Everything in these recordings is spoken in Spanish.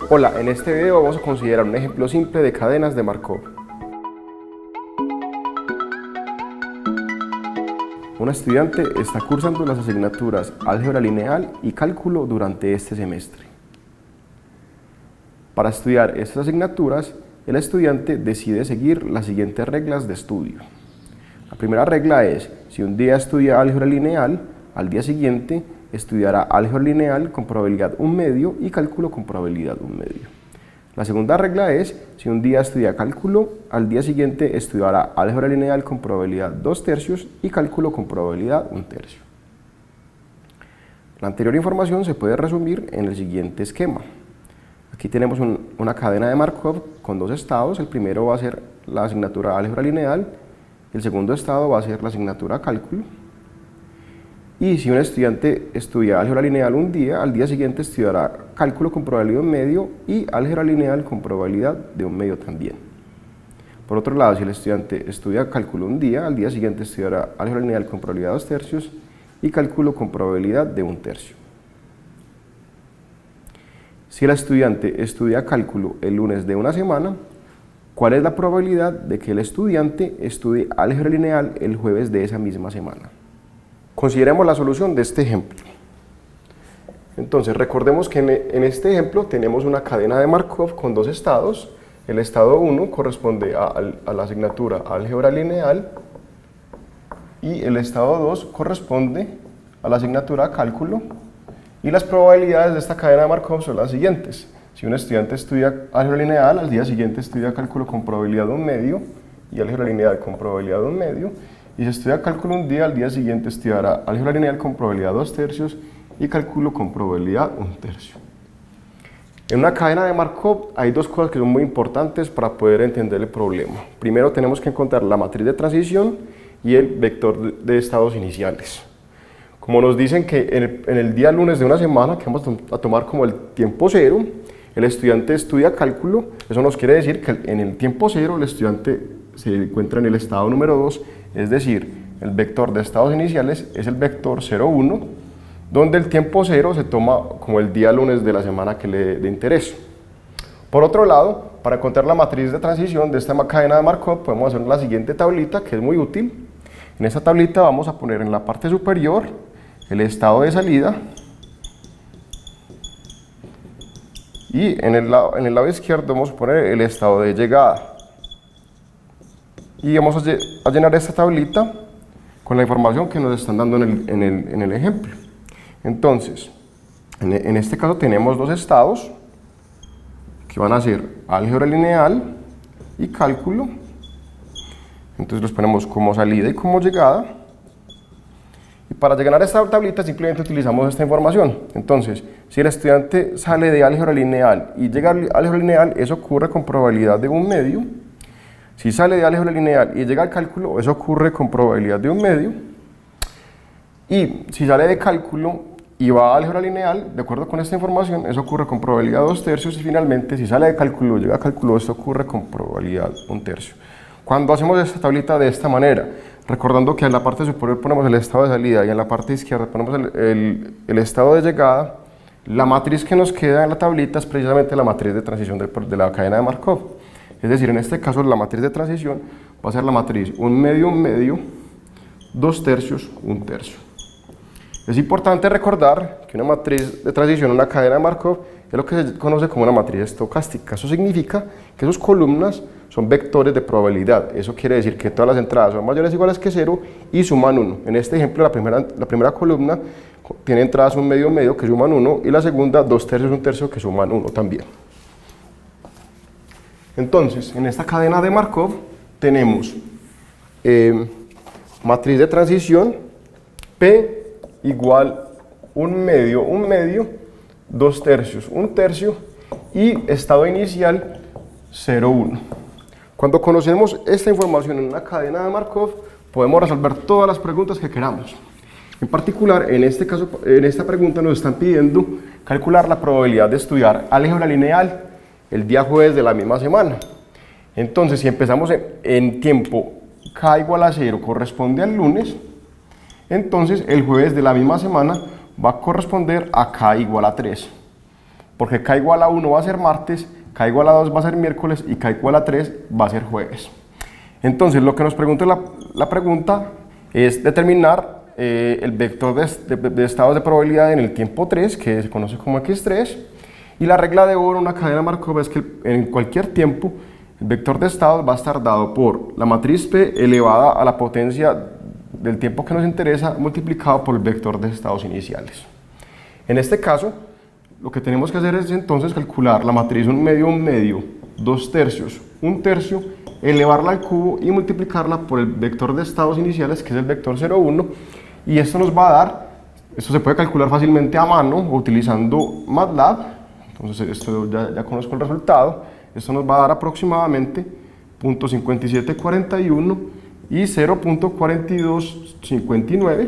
Hola, en este video vamos a considerar un ejemplo simple de cadenas de Markov. Un estudiante está cursando las asignaturas álgebra lineal y cálculo durante este semestre. Para estudiar estas asignaturas, el estudiante decide seguir las siguientes reglas de estudio. La primera regla es, si un día estudia álgebra lineal, al día siguiente estudiará álgebra lineal con probabilidad 1/2 y cálculo con probabilidad 1/2. La segunda regla es, si un día estudia cálculo, al día siguiente estudiará álgebra lineal con probabilidad 2/3 y cálculo con probabilidad 1/3. La anterior información se puede resumir en el siguiente esquema. Aquí tenemos una cadena de Markov con dos estados. El primero va a ser la asignatura álgebra lineal, el segundo estado va a ser la asignatura cálculo. Y si un estudiante estudia álgebra lineal un día, al día siguiente estudiará cálculo con probabilidad 1/2 y álgebra lineal con probabilidad de 1/2 también. Por otro lado, si el estudiante estudia cálculo un día, al día siguiente estudiará álgebra lineal con probabilidad 2/3 y cálculo con probabilidad de 1/3. Si el estudiante estudia cálculo el lunes de una semana, ¿cuál es la probabilidad de que el estudiante estudie álgebra lineal el jueves de esa misma semana? Consideremos la solución de este ejemplo. Entonces, recordemos que en este ejemplo tenemos una cadena de Markov con dos estados. El estado 1 corresponde a la asignatura álgebra lineal y el estado 2 corresponde a la asignatura cálculo. Y las probabilidades de esta cadena de Markov son las siguientes. Si un estudiante estudia álgebra lineal, al día siguiente estudia cálculo con probabilidad 1/2 y álgebra lineal con probabilidad 1/2. Y si estudia cálculo un día, al día siguiente estudiará álgebra lineal con probabilidad 2/3 y cálculo con probabilidad 1/3. En una cadena de Markov hay dos cosas que son muy importantes para poder entender el problema. Primero tenemos que encontrar la matriz de transición y el vector de estados iniciales. Como nos dicen que en el día lunes de una semana, que vamos a tomar como el tiempo cero, el estudiante estudia cálculo, eso nos quiere decir que en el tiempo cero el estudiante se encuentra en el estado número 2, es decir, el vector de estados iniciales es el vector 0, 1, donde el tiempo cero se toma como el día lunes de la semana que le dé interés. Por otro lado, para encontrar la matriz de transición de esta cadena de Markov, podemos hacer la siguiente tablita, que es muy útil. En esta tablita vamos a poner en la parte superior el estado de salida y en el lado izquierdo vamos a poner el estado de llegada. Y vamos a llenar esta tablita con la información que nos están dando en el ejemplo. Entonces, en este caso tenemos dos estados que van a ser álgebra lineal y cálculo. Entonces los ponemos como salida y como llegada. Y para llegar a esta tablita simplemente utilizamos esta información. Entonces, si el estudiante sale de álgebra lineal y llega a álgebra lineal, eso ocurre con probabilidad de 1/2. Si sale de álgebra lineal y llega al cálculo, eso ocurre con probabilidad de 1/2. Y si sale de cálculo y va a álgebra lineal, de acuerdo con esta información, eso ocurre con probabilidad 2/3. Y finalmente, si sale de cálculo y llega a cálculo, esto ocurre con probabilidad 1/3. Cuando hacemos esta tablita de esta manera, recordando que en la parte superior ponemos el estado de salida y en la parte izquierda ponemos el estado de llegada, la matriz que nos queda en la tablita es precisamente la matriz de transición de la cadena de Markov. Es decir, en este caso la matriz de transición va a ser la matriz 1/2, 1/2, 2/3, 1/3. Es importante recordar que una matriz de transición, una cadena de Markov, es lo que se conoce como una matriz estocástica. Eso significa que sus columnas son vectores de probabilidad. Eso quiere decir que todas las entradas son mayores o iguales que 0 y suman 1. En este ejemplo, la primera columna tiene entradas 1/2, 1/2 que suman 1 y la segunda 2/3, 1/3 que suman 1 también. Entonces, en esta cadena de Markov tenemos matriz de transición P igual 1/2, 1/2, 2/3, 1/3 y estado inicial 0, 1. Cuando conocemos esta información en una cadena de Markov, podemos resolver todas las preguntas que queramos. En particular, en este caso, en esta pregunta nos están pidiendo calcular la probabilidad de estudiar álgebra lineal el día jueves de la misma semana. Entonces, si empezamos en tiempo k igual a 0 corresponde al lunes, entonces el jueves de la misma semana va a corresponder a k igual a 3. porque k igual a 1 va a ser martes, k igual a 2 va a ser miércoles y k igual a 3 va a ser jueves. Entonces, lo que nos pregunta la pregunta es determinar el vector de estados de probabilidad en el tiempo 3, que se conoce como x3, y la regla de oro, una cadena Markov, es que en cualquier tiempo el vector de estados va a estar dado por la matriz P elevada a la potencia del tiempo que nos interesa multiplicado por el vector de estados iniciales. En este caso, lo que tenemos que hacer es entonces calcular la matriz 1 medio, 2 tercios, 1 tercio, elevarla al cubo y multiplicarla por el vector de estados iniciales, que es el vector 0, 1, y esto nos va a dar, esto se puede calcular fácilmente a mano o utilizando MATLAB. Entonces esto ya conozco el resultado, esto nos va a dar aproximadamente 0.5741 y 0.4259.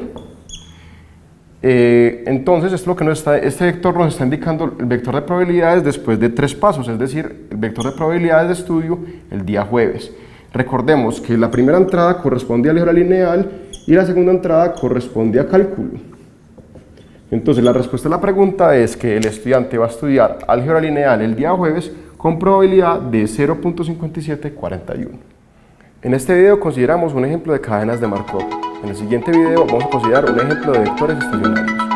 Entonces esto este vector nos está indicando el vector de probabilidades después de 3 pasos, es decir, el vector de probabilidades de estudio el día jueves. Recordemos que la primera entrada corresponde a álgebra lineal y la segunda entrada corresponde a cálculo. Entonces la respuesta a la pregunta es que el estudiante va a estudiar álgebra lineal el día jueves con probabilidad de 0.5741. En este video consideramos un ejemplo de cadenas de Markov. En el siguiente video vamos a considerar un ejemplo de vectores estacionarios.